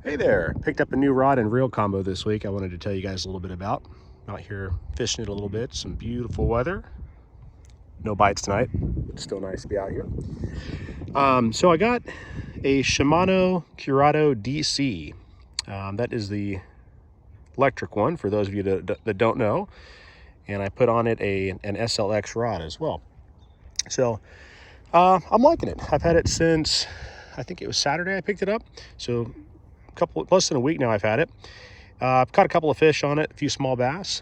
Hey there, picked up a new rod and reel combo this week I wanted to tell you guys a little bit about. I'm out here fishing it a little bit, some beautiful weather. No bites tonight, but still nice to be out here. So I got a Shimano Curado DC. That is the electric one for those of you that don't know. And I put on it an SLX rod as well. So I'm liking it. I've had it since, I think it was Saturday I picked it up. So less than a week now I've had it. I've caught a couple of fish on it, a few small bass.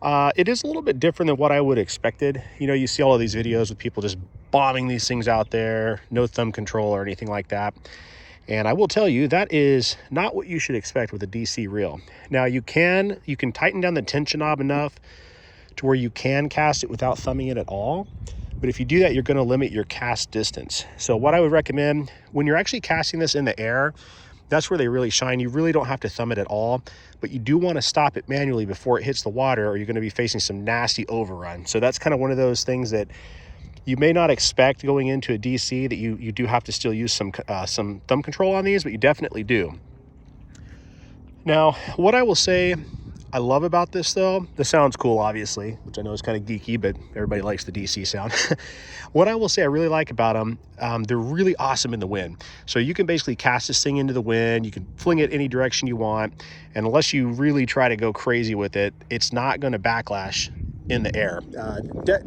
It is a little bit different than what I would have expected. You know, you see all of these videos with people just bombing these things out there, no thumb control or anything like that. And I will tell you, that is not what you should expect with a DC reel. Now you can tighten down the tension knob enough to where you can cast it without thumbing it at all. But if you do that, you're going to limit your cast distance. So what I would recommend, when you're actually casting this in the air, that's where they really shine. You really don't have to thumb it at all, but you do want to stop it manually before it hits the water, or you're going to be facing some nasty overrun. So that's kind of one of those things that you may not expect going into a DC, that you do have to still use some thumb control on these, but you definitely do. Now, what I will say I love about this though, the sound's cool obviously, which I know is kind of geeky, but everybody likes the DC sound. What I will say I really like about them, they're really awesome in the wind. So you can basically cast this thing into the wind, you can fling it any direction you want, and unless you really try to go crazy with it, it's not going to backlash in the air.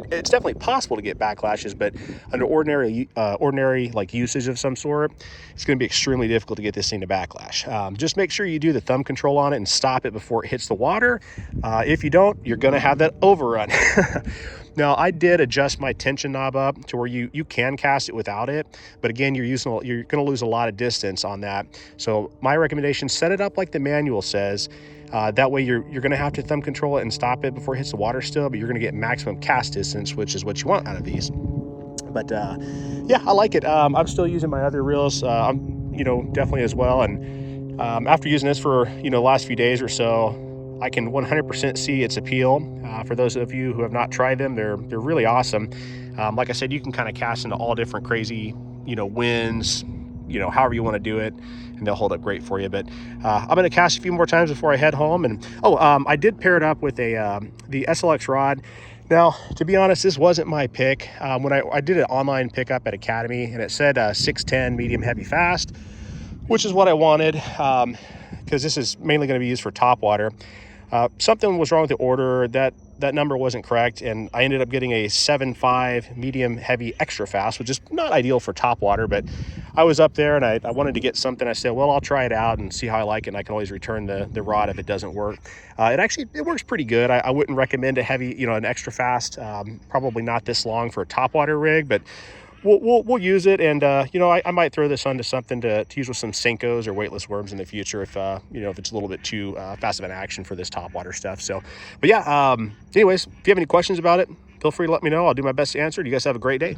It's definitely possible to get backlashes, but under ordinary like usage of some sort, it's going to be extremely difficult to get this thing to backlash. Just make sure you do the thumb control on it and stop it before it hits the water. If you don't, you're going to have that overrun. Now, I did adjust my tension knob up to where you can cast it without it, but again, you're going to lose a lot of distance on that. So my recommendation, set it up like the manual says. That way you're going to have to thumb control it and stop it before it hits the water still, but you're going to get maximum cast distance, which is what you want out of these. But yeah, I like it. I'm still using my other reels, definitely as well. And after using this for, the last few days or so, I can 100% see its appeal. For those of you who have not tried them, they're really awesome. Like I said, you can kind of cast into all different crazy, winds, however you want to do it, and they'll hold up great for you. But I'm going to cast a few more times before I head home. And I did pair it up with the SLX rod. Now, to be honest, this wasn't my pick. When I did an online pickup at Academy, and it said 610 medium heavy fast, which is what I wanted, because this is mainly going to be used for topwater. Something was wrong with the order. That number wasn't correct, and I ended up getting a 7.5 medium heavy extra fast, which is not ideal for topwater, but I was up there and I wanted to get something. I said, well, I'll try it out and see how I like it, and I can always return the rod if it doesn't work. It works pretty good. I wouldn't recommend a heavy, an extra fast, probably not this long for a topwater rig, but we'll use it. And I might throw this onto something to use with some Senkos or weightless worms in the future if if it's a little bit too fast of an action for this topwater stuff. So, but yeah, anyways, if you have any questions about it, feel free to let me know. I'll do my best to answer. You guys have a great day.